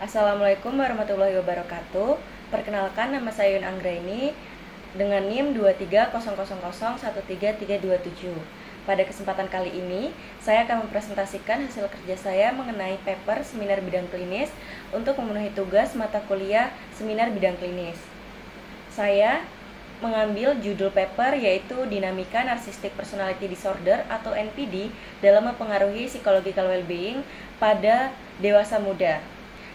Assalamualaikum warahmatullahi wabarakatuh. Perkenalkan, nama saya Yun Anggraini dengan NIM 23000133327. Pada kesempatan kali ini, saya akan mempresentasikan hasil kerja saya mengenai paper seminar bidang klinis untuk memenuhi tugas mata kuliah seminar bidang klinis. Saya mengambil judul paper yaitu Dinamika Narcissistic Personality Disorder atau NPD dalam mempengaruhi psychological well-being pada dewasa muda.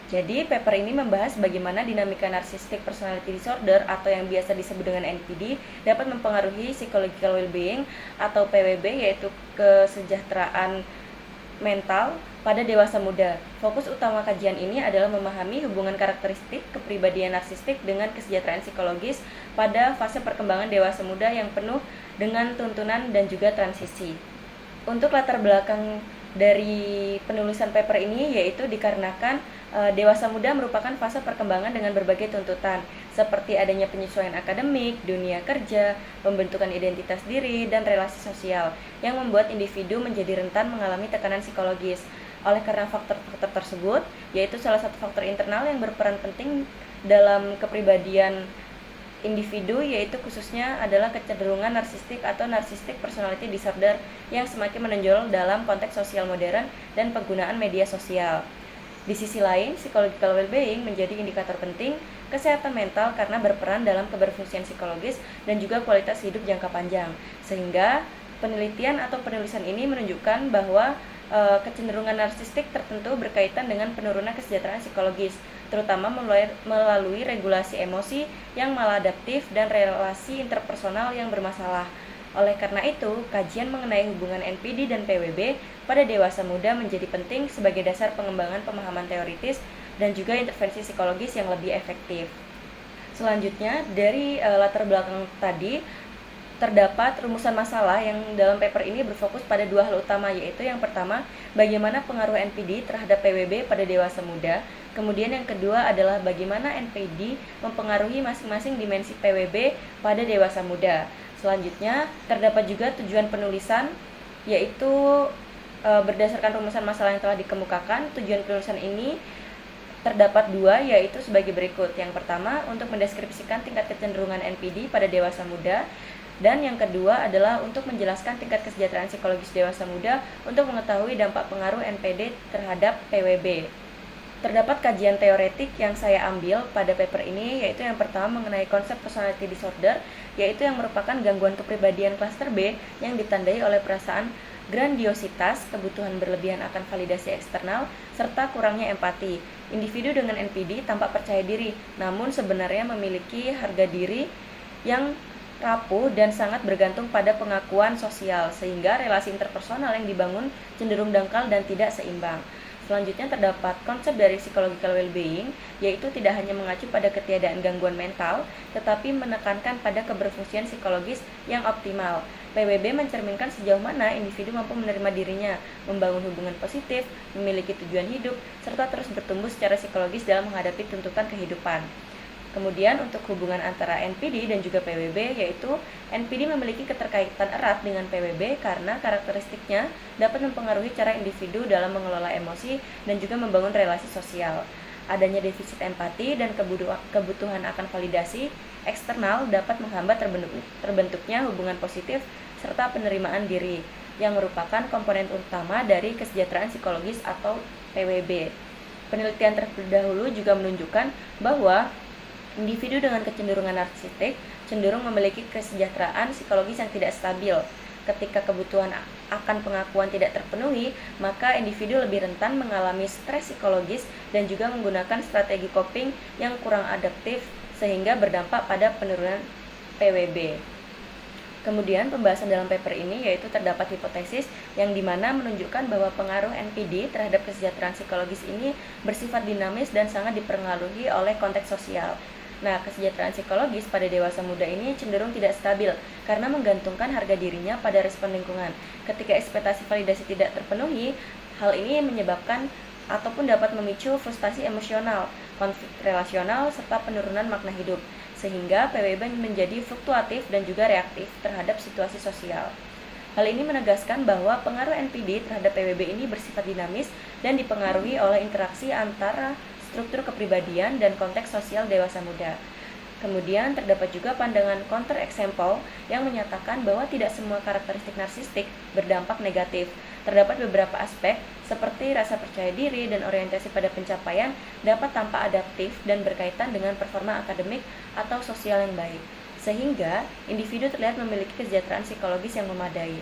Jadi, paper ini membahas bagaimana dinamika narcissistic personality disorder atau yang biasa disebut dengan NPD dapat mempengaruhi psychological well-being atau PWB, yaitu kesejahteraan mental pada dewasa muda. Fokus utama kajian ini adalah memahami hubungan karakteristik kepribadian narsistik dengan kesejahteraan psikologis pada fase perkembangan dewasa muda yang penuh dengan tuntunan dan juga transisi. Untuk latar belakang dari penulisan paper ini yaitu dikarenakan dewasa muda merupakan fase perkembangan dengan berbagai tuntutan seperti adanya penyesuaian akademik, dunia kerja, pembentukan identitas diri, dan relasi sosial yang membuat individu menjadi rentan mengalami tekanan psikologis. Oleh karena faktor-faktor tersebut, yaitu salah satu faktor internal yang berperan penting dalam kepribadian individu, yaitu khususnya adalah kecenderungan narsistik atau narcissistic personality disorder yang semakin menonjol dalam konteks sosial modern dan penggunaan media sosial. Di sisi lain, psychological well-being menjadi indikator penting kesehatan mental karena berperan dalam keberfungsian psikologis dan juga kualitas hidup jangka panjang. Sehingga penelitian atau penulisan ini menunjukkan bahwa kecenderungan narsistik tertentu berkaitan dengan penurunan kesejahteraan psikologis, terutama melalui regulasi emosi yang maladaptif dan relasi interpersonal yang bermasalah. Oleh karena itu, kajian mengenai hubungan NPD dan PWB pada dewasa muda menjadi penting sebagai dasar pengembangan pemahaman teoritis dan juga intervensi psikologis yang lebih efektif. Selanjutnya, dari latar belakang tadi, terdapat rumusan masalah yang dalam paper ini berfokus pada dua hal utama, yaitu yang pertama, bagaimana pengaruh NPD terhadap PWB pada dewasa muda. Kemudian yang kedua adalah bagaimana NPD mempengaruhi masing-masing dimensi PWB pada dewasa muda. Selanjutnya, terdapat juga tujuan penulisan, yaitu berdasarkan rumusan masalah yang telah dikemukakan. Tujuan penulisan ini terdapat dua, yaitu sebagai berikut. Yang pertama, untuk mendeskripsikan tingkat kecenderungan NPD pada dewasa muda. Dan yang kedua adalah untuk menjelaskan tingkat kesejahteraan psikologis dewasa muda untuk mengetahui dampak pengaruh NPD terhadap PWB. Terdapat kajian teoretik yang saya ambil pada paper ini, yaitu yang pertama mengenai konsep personality disorder, yaitu yang merupakan gangguan kepribadian klaster B yang ditandai oleh perasaan grandiositas, kebutuhan berlebihan akan validasi eksternal, serta kurangnya empati. Individu dengan NPD tampak percaya diri, namun sebenarnya memiliki harga diri yang rapuh dan sangat bergantung pada pengakuan sosial, sehingga relasi interpersonal yang dibangun cenderung dangkal dan tidak seimbang. Selanjutnya terdapat konsep dari psychological well-being, yaitu tidak hanya mengacu pada ketiadaan gangguan mental, tetapi menekankan pada keberfungsian psikologis yang optimal. PWB mencerminkan sejauh mana individu mampu menerima dirinya, membangun hubungan positif, memiliki tujuan hidup, serta terus bertumbuh secara psikologis dalam menghadapi tuntutan kehidupan. Kemudian untuk hubungan antara NPD dan juga PWB, yaitu NPD memiliki keterkaitan erat dengan PWB karena karakteristiknya dapat mempengaruhi cara individu dalam mengelola emosi dan juga membangun relasi sosial. Adanya defisit empati dan kebutuhan akan validasi eksternal dapat menghambat terbentuknya hubungan positif serta penerimaan diri yang merupakan komponen utama dari kesejahteraan psikologis atau PWB. Penelitian terdahulu juga menunjukkan bahwa individu dengan kecenderungan narsistik cenderung memiliki kesejahteraan psikologis yang tidak stabil. Ketika kebutuhan akan pengakuan tidak terpenuhi, maka individu lebih rentan mengalami stres psikologis dan juga menggunakan strategi coping yang kurang adaptif sehingga berdampak pada penurunan PWB. Kemudian pembahasan dalam paper ini yaitu terdapat hipotesis yang dimana menunjukkan bahwa pengaruh NPD terhadap kesejahteraan psikologis ini bersifat dinamis dan sangat dipengaruhi oleh konteks sosial. Nah, kesejahteraan psikologis pada dewasa muda ini cenderung tidak stabil karena menggantungkan harga dirinya pada respon lingkungan. Ketika ekspektasi validasi tidak terpenuhi, hal ini menyebabkan ataupun dapat memicu frustasi emosional, konflik relasional, serta penurunan makna hidup, sehingga PWB menjadi fluktuatif dan juga reaktif terhadap situasi sosial. Hal ini menegaskan bahwa pengaruh NPD terhadap PWB ini bersifat dinamis dan dipengaruhi oleh interaksi antara struktur kepribadian, dan konteks sosial dewasa muda. Kemudian terdapat juga pandangan counter example yang menyatakan bahwa tidak semua karakteristik narsistik berdampak negatif. Terdapat beberapa aspek seperti rasa percaya diri dan orientasi pada pencapaian dapat tampak adaptif dan berkaitan dengan performa akademik atau sosial yang baik, sehingga individu terlihat memiliki kesejahteraan psikologis yang memadai.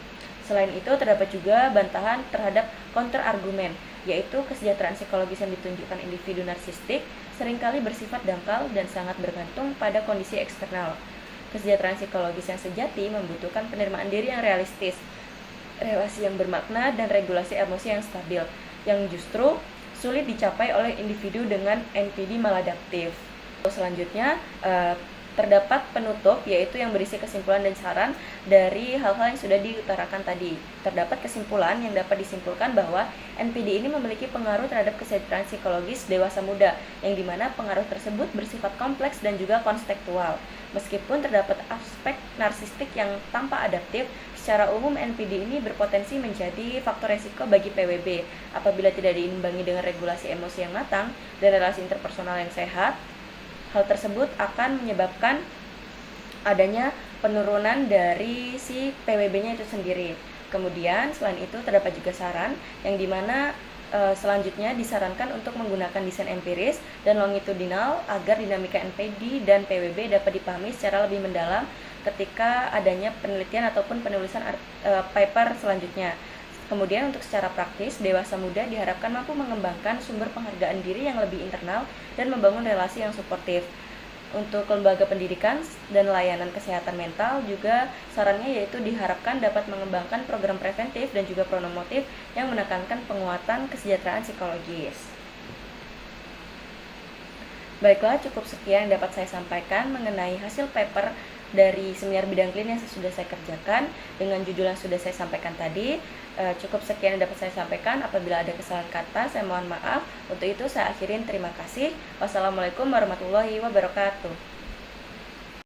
Selain itu, terdapat juga bantahan terhadap counter argumen, yaitu kesejahteraan psikologis yang ditunjukkan individu narsistik seringkali bersifat dangkal dan sangat bergantung pada kondisi eksternal. Kesejahteraan psikologis yang sejati membutuhkan penerimaan diri yang realistis, relasi yang bermakna, dan regulasi emosi yang stabil, yang justru sulit dicapai oleh individu dengan NPD maladaptif. Selanjutnya, terdapat penutup, yaitu yang berisi kesimpulan dan saran dari hal-hal yang sudah diutarakan tadi. Terdapat kesimpulan yang dapat disimpulkan bahwa NPD ini memiliki pengaruh terhadap kesejahteraan psikologis dewasa muda, yang dimana pengaruh tersebut bersifat kompleks dan juga konstekstual. Meskipun terdapat aspek narsistik yang tampak adaptif, secara umum NPD ini berpotensi menjadi faktor resiko bagi PWB apabila tidak diimbangi dengan regulasi emosi yang matang dan relasi interpersonal yang sehat. Hal tersebut akan menyebabkan adanya penurunan dari si PWB-nya itu sendiri. Kemudian selain itu terdapat juga saran yang dimana selanjutnya disarankan untuk menggunakan desain empiris dan longitudinal agar dinamika NPD dan PWB dapat dipahami secara lebih mendalam ketika adanya penelitian ataupun penulisan paper selanjutnya. Kemudian untuk secara praktis, dewasa muda diharapkan mampu mengembangkan sumber penghargaan diri yang lebih internal dan membangun relasi yang suportif. Untuk lembaga pendidikan dan layanan kesehatan mental juga sarannya yaitu diharapkan dapat mengembangkan program preventif dan juga promotif yang menekankan penguatan kesejahteraan psikologis. Baiklah, cukup sekian yang dapat saya sampaikan mengenai hasil paper dari seminar bidang klinis yang sudah saya kerjakan dengan judul yang sudah saya sampaikan tadi. Cukup sekian yang dapat saya sampaikan. Apabila ada kesalahan kata, saya mohon maaf. Untuk itu saya akhirin, terima kasih. Wassalamualaikum warahmatullahi wabarakatuh.